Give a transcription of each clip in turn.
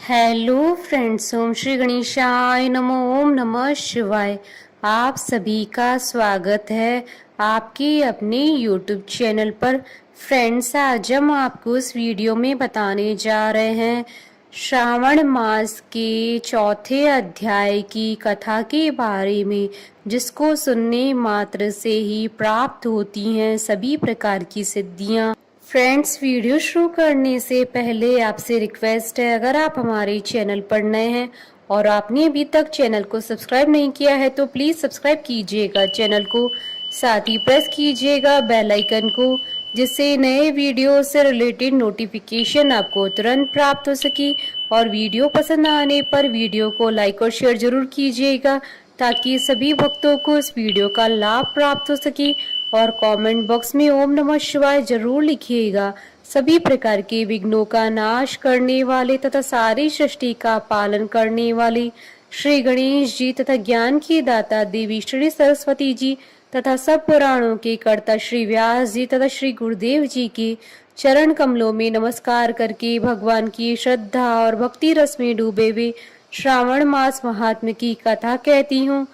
Hello friends, ओम श्री गणेशाय नमो। ओम नमः शिवाय। आप सभी का स्वागत है आपके अपने यूट्यूब चैनल पर। फ्रेंड्स, आज हम आपको इस वीडियो में बताने जा रहे हैं श्रावण मास के चौथे अध्याय की कथा के बारे में, जिसको सुनने मात्र से ही प्राप्त होती हैं सभी प्रकार की सिद्धियां। फ्रेंड्स, वीडियो शुरू करने से पहले आपसे रिक्वेस्ट है, अगर आप हमारे चैनल पर नए हैं और आपने अभी तक चैनल को सब्सक्राइब नहीं किया है तो प्लीज़ सब्सक्राइब कीजिएगा चैनल को, साथ ही प्रेस कीजिएगा बेल आइकन को, जिससे नए वीडियो से रिलेटेड नोटिफिकेशन आपको तुरंत प्राप्त हो सके। और वीडियो पसंद आने पर वीडियो को लाइक और शेयर जरूर कीजिएगा, ताकि सभी भक्तों को इस वीडियो का लाभ प्राप्त हो सके। और कमेंट बॉक्स में ओम नमः शिवाय जरूर लिखिएगा। सभी प्रकार के विघ्नों का नाश करने वाले तथा सारी सृष्टि का पालन करने वाले श्री गणेश जी तथा ज्ञान की दाता देवी श्री सरस्वती जी तथा सब पुराणों के कर्ता श्री व्यास जी तथा श्री गुरुदेव जी के चरण कमलों में नमस्कार करके भगवान की श्रद्धा और भक्ति रस में डूबे हुए श्रावण मास महात्म्य की कथा कहती हूँ।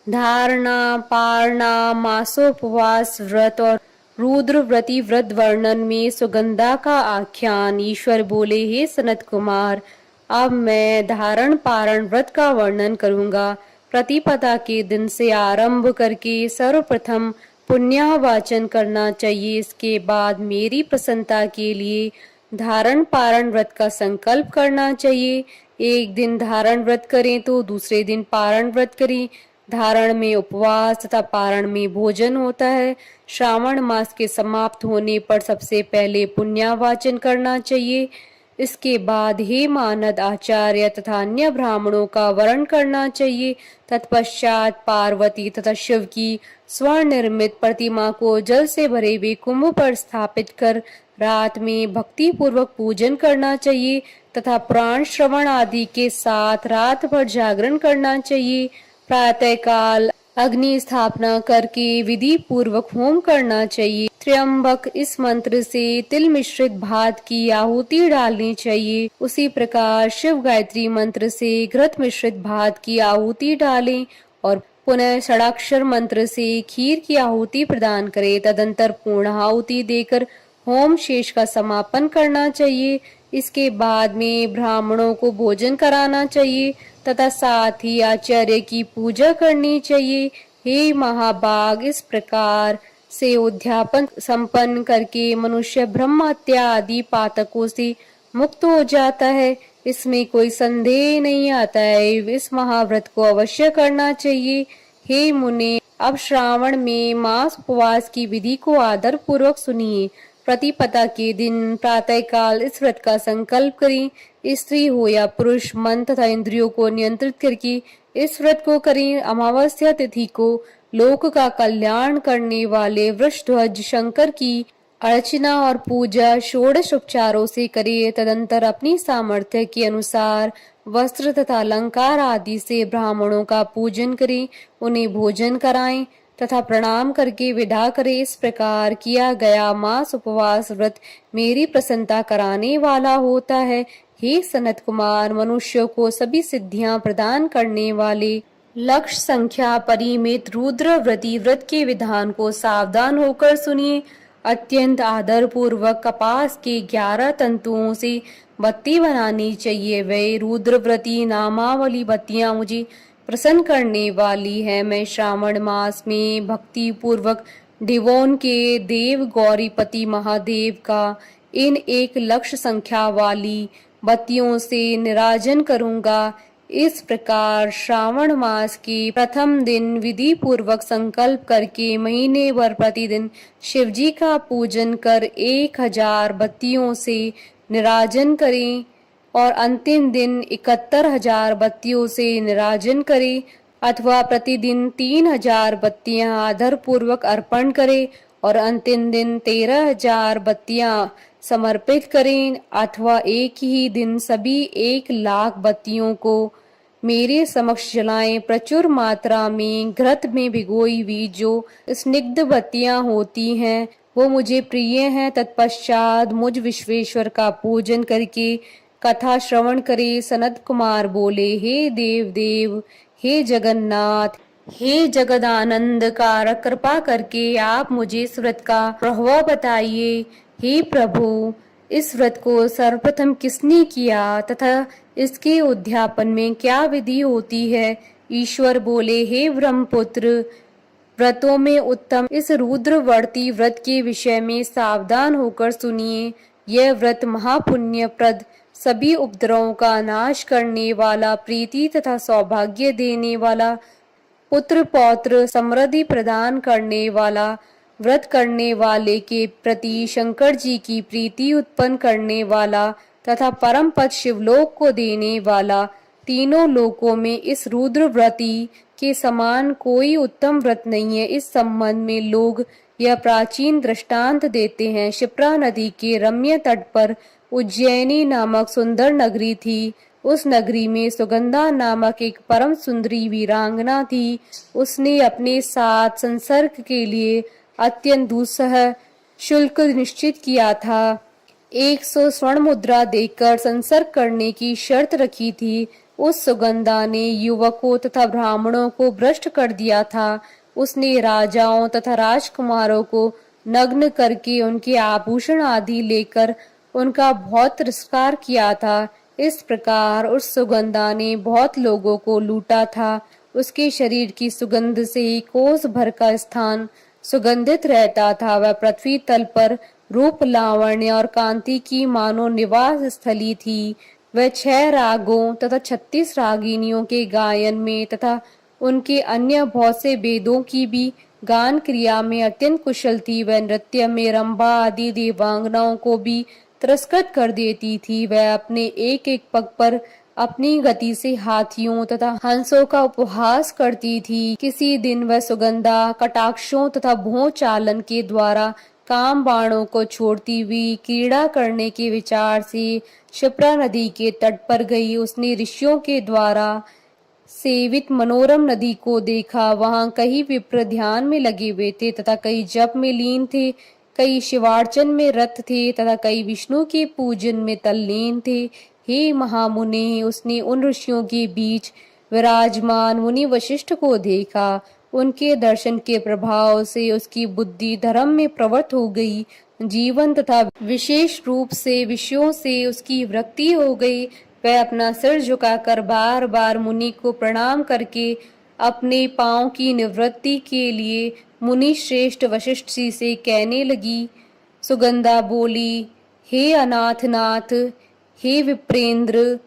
धारणा, पारणा, मासोपवास व्रत और रुद्र व्रती व्रत वर्णन में सुगंधा का आख्यान। ईश्वर बोले, हे सनत कुमार, अब मैं धारण पारण व्रत का वर्णन करूंगा। प्रतिपदा के दिन से आरंभ करके सर्वप्रथम पुण्यावाचन करना चाहिए। इसके बाद मेरी प्रसन्नता के लिए धारण पारण व्रत का संकल्प करना चाहिए। एक दिन धारण व्रत करें तो दूसरे दिन पारण व्रत करें। धारण में उपवास तथा पारण में भोजन होता है। श्रावण मास के समाप्त होने पर सबसे पहले पुण्यावाचन करना चाहिए। इसके बाद हे मानद आचार्य तथा अन्य ब्राह्मणों का वरण करना चाहिए। तत्पश्चात पार्वती तथा शिव की स्वर्ण निर्मित प्रतिमा को जल से भरे हुए कुंभ पर स्थापित कर रात में भक्ति पूर्वक पूजन करना चाहिए तथा पुराण श्रवण आदि के साथ रात भर जागरण करना चाहिए। प्रातः काल अग्नि स्थापना करके विधि पूर्वक होम करना चाहिए। त्र्यंबक इस मंत्र से तिल मिश्रित भात की आहुति डालनी चाहिए। उसी प्रकार शिव गायत्री मंत्र से घृत मिश्रित भात की आहुति डालें और पुनः षडाक्षर मंत्र से खीर की आहुति प्रदान करें। तदंतर पूर्ण आहुति देकर होम शेष का समापन करना चाहिए। इसके बाद में ब्राह्मणों को भोजन कराना चाहिए तथा साथ ही आचार्य की पूजा करनी चाहिए। हे महाभाग, इस प्रकार से उद्यापन संपन्न करके मनुष्य ब्रह्म हत्या आदि पातकों से मुक्त हो जाता है। इसमें कोई संदेह नहीं आता है। इस महाव्रत को अवश्य करना चाहिए। हे मुने, अब श्रावण में मास उपवास की विधि को आदर पूर्वक सुनिए। प्रतिपदा के दिन प्रातः काल इस व्रत का संकल्प करें। स्त्री हो या पुरुष, मन तथा इंद्रियों को नियंत्रित करके इस व्रत को करें। अमावस्या तिथि को लोक का कल्याण करने वाले वृषध्वज शंकर की अर्चना और पूजा षोडश उपचारों से करें। तदंतर अपनी सामर्थ्य के अनुसार वस्त्र तथा अलंकार आदि से ब्राह्मणों का पूजन करें, उन्हें भोजन कराएं तथा प्रणाम करके विदा करें। इस प्रकार किया गया मास उपवास व्रत मेरी प्रसन्नता कराने वाला होता है। हे सनत कुमार, मनुष्यों को सभी सिद्धियां प्रदान करने वाले लक्ष्य संख्या परिमित रुद्र व्रती व्रत के विधान को सावधान होकर सुनिए। अत्यंत आदर पूर्वक कपास के 11 तंतुओं से बत्ती बनानी चाहिए। वे रुद्र व्रती नामावली बत्तियां मुझे प्रसन्न करने वाली है। मैं श्रावण मास में भक्ति पूर्वक डिवोन के देव गौरीपति महादेव का इन 1 लक्ष संख्या वाली बत्तियों से निराजन करूंगा। इस प्रकार श्रावण मास के प्रथम दिन विधि पूर्वक संकल्प करके महीने भर प्रतिदिन शिवजी का पूजन कर 1000 बत्तियों से निराजन करें और अंतिम दिन 71,000 बत्तियों से निराजन करें, अथवा प्रतिदिन 3000 बत्तियां आदर पूर्वक अर्पण करें और अंतिम दिन 13,000 बत्तियां समर्पित करें, अथवा एक ही दिन सभी 1,00,000 बत्तियों को मेरे समक्ष जलाएं। प्रचुर मात्रा में घृत में भिगोई हुई जो स्निग्ध बत्तियां होती हैं वो मुझे प्रिय हैं। तत्पश्चात मुझ विश्वेश्वर का पूजन करके कथा श्रवण करे। सनत कुमार बोले, हे देव देव, हे जगन्नाथ, हे जगदानंद कारक, कृपा करके आप मुझे इस व्रत का प्रभाव बताइए। हे प्रभु, इस व्रत को सर्वप्रथम किसने किया तथा इसके उद्यापन में क्या विधि होती है? ईश्वर बोले, हे ब्रह्मपुत्र, व्रतों में उत्तम इस रुद्रवर्ती व्रत के विषय में सावधान होकर सुनिए। यह व्रत महापुण्यप्रद, सभी उपद्रवों का नाश करने वाला, प्रीति तथा सौभाग्य देने वाला, पुत्र पौत्र समृद्धि प्रदान करने वाला, व्रत करने वाले के प्रति शंकर जी की प्रीति उत्पन्न करने वाला तथा परम पद शिवलोक को देने वाला, तीनों लोकों में इस रुद्र व्रती के समान कोई उत्तम व्रत नहीं है। इस संबंध में लोग यह प्राचीन दृष्टांत देते हैं। शिप्रा नदी के रम्य तट पर उज्जैनी नामक सुंदर नगरी थी। उस नगरी में सुगंधा नामक एक परम सुंदरी वीरांगना थी। उसने अपने साथ संसर्ग के लिए अत्यंत दुस्सह शुल्क निश्चित किया था। 100 स्वर्ण मुद्रा देकर संसर्ग करने की शर्त रखी थी। उस सुगंधा ने युवकों तथा ब्राह्मणों को भ्रष्ट कर दिया था। उसने राजाओं तथा राजकुमारों को नग्न करके उनके आभूषण आदि लेकर उनका बहुत तिरस्कार किया था। इस प्रकार उस सुगंधा ने बहुत लोगों को लूटा था। उसके शरीर की सुगंध से ही कोस भर का स्थान सुगंधित रहता था। वह पृथ्वी तल पर रूप, लावण्य और कांति की मानो निवास स्थली थी। वह 6 रागों तथा 36 रागिनियों के गायन में तथा उनके अन्य बहुत से वेदों की भी गान क्रिया में अत्यंत कुशल थी। वह नृत्य में रंभा आदि देवांगनाओं को भी तिरस्कृत कर देती थी। वह अपने एक एक पग पर अपनी गति से हाथियों तथा हंसों का उपहास करती थी। किसी दिन वह सुगंधा कटाक्षों तथा भों चालन के द्वारा काम बाणों को छोड़ती हुई क्रीड़ा करने के विचार से शिप्रा नदी के तट पर गई। उसने ऋषियों के द्वारा सेवित मनोरम नदी को देखा। वहां कई विप्र ध्यान में लगे हुए थे तथा कई जप में लीन थे, कई शिवार्चन में रत थे तथा कई विष्णु के पूजन में तल्लीन थे। हे महामुने, उसने उन ऋषियों के बीच विराजमान मुनि वशिष्ठ को देखा। उनके दर्शन के प्रभाव से उसकी बुद्धि धर्म में प्रवृत्त हो गई। जीवन तथा विशेष रूप से विषयों से उसकी विरक्ति हो गई। वह अपना सिर झुकाकर बार बार मुनि को प्रणाम करके अपने पांव की निवृत्ति के लिए मुनि श्रेष्ठ वशिष्ठ जी से कहने लगी। सुगंधा बोली, हे अनाथनाथ, हे विप्रेंद्र,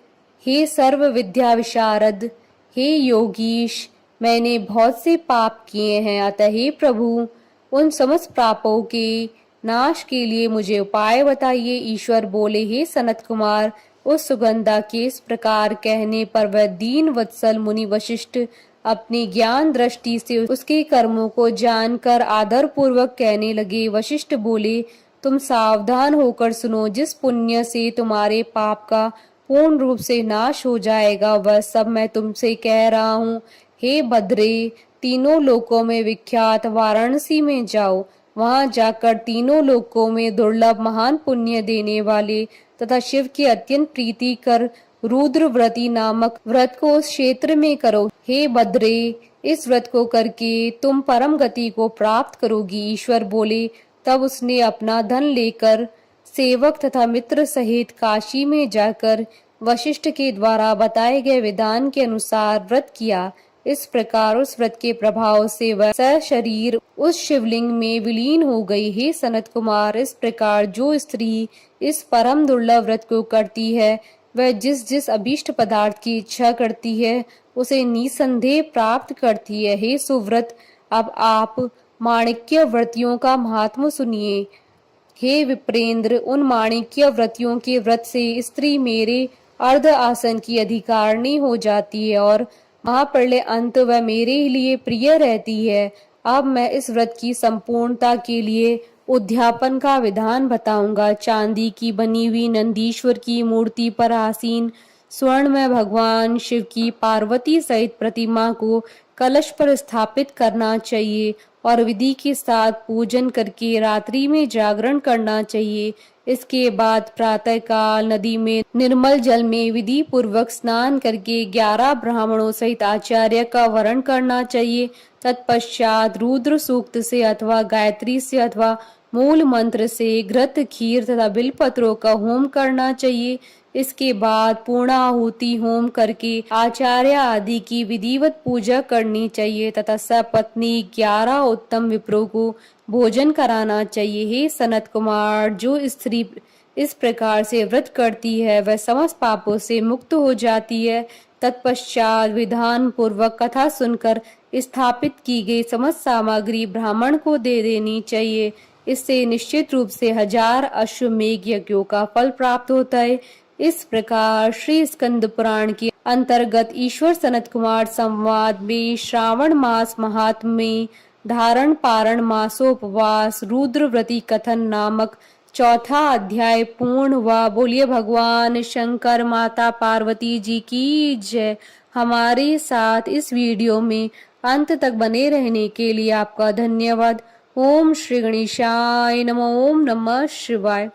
हे सर्व विद्या विशारद, हे योगीश, मैंने बहुत से पाप किए हैं। अतः हे प्रभु, उन समस्त पापों के नाश के लिए मुझे उपाय बताइए। ईश्वर बोले, हे सनत कुमार, उस सुगंधा के इस प्रकार कहने पर वह दीन वत्सल मुनि वशिष्ठ अपनी ज्ञान दृष्टि से उसके कर्मों को जानकर आदर पूर्वक कहने लगे। वशिष्ठ बोले, तुम सावधान होकर सुनो। जिस पुण्य से तुम्हारे पाप का पूर्ण रूप से नाश हो जाएगा, वह सब मैं तुमसे कह रहा हूँ। हे भद्रे, तीनों लोकों में विख्यात वाराणसी में जाओ। वहां जाकर तीनों लोकों में दुर्लभ महान पुण्य देने वाले तथा शिव की अत्यंत प्रीति कर रुद्र व्रती नामक व्रत को उस क्षेत्र में करो। हे भद्रे, इस व्रत को करके तुम परम गति को प्राप्त करोगी। ईश्वर बोले। तब उसने अपना धन लेकर सेवक तथा मित्र सहित काशी में जाकर वशिष्ठ के द्वारा बताए गए विधान के अनुसार व्रत किया। इस प्रकार उस व्रत के प्रभाव से वह सशरीर उस शिवलिंग में विलीन हो गई। हे सनत कुमार, इस प्रकार जो स्त्री इस परम दुर्लभ व्रत को करती है, वह जिस जिस अभीष्ट पदार्थ की इच्छा करती है, उसे निसंदेह प्राप्त करती है। हे सुव्रत, अब आप माणिक्य व्रतियों का महात्म सुनिए। हे विप्रेंद्र, उन माणिक्य व्रतियों के व्रत से स्त्री मेरे अर्ध आसन की अधिकारिणी हो जाती है और महाप्रलय अंत वह मेरे लिए प्रिय रहती है। अब मैं इस व्रत की संपूर्णता के लिए उद्यापन का विधान बताऊंगा। चांदी की बनी हुई नंदीश्वर की मूर्ति पर आसीन स्वर्ण में भगवान शिव की पार्वती सहित प्रतिमा को कलश पर स्थापित करना चाहिए और विधि के साथ पूजन करके रात्रि में जागरण करना चाहिए। इसके बाद प्रातःकाल नदी में निर्मल जल में विधि पूर्वक स्नान करके 11 ब्राह्मणों सहित आचार्य का वरण करना चाहिए। तत्पश्चात रुद्र सूक्त से अथवा गायत्री से अथवा मूल मंत्र से घृत खीर तथा बिलपत्रों का होम करना चाहिए। इसके बाद पूर्णाहुति होम करके आचार्य आदि की विधिवत पूजा करनी चाहिए तथा सपत्नी 11 उत्तम विप्रों को भोजन कराना चाहिए। हे सनत कुमार, जो स्त्री इस प्रकार से व्रत करती है वह समस्त पापों से मुक्त हो जाती है। तत्पश्चात विधान पूर्वक कथा सुनकर स्थापित की गई समस्त सामग्री ब्राह्मण को दे देनी चाहिए। इससे निश्चित रूप से 1000 अश्वमेघ यज्ञों का फल प्राप्त होता है। इस प्रकार श्री स्कंद पुराण के अंतर्गत ईश्वर सनत कुमार संवाद में श्रावण मास महात्म्य, धारण पारण मासोपवास, रुद्रव्रती कथन नामक चौथा अध्याय पूर्ण हुआ। बोलिए भगवान शंकर माता पार्वती जी की जय। हमारे साथ इस वीडियो में अंत तक बने रहने के लिए आपका धन्यवाद। ओम श्री गणेशाय नमः। ओम नमः शिवाय।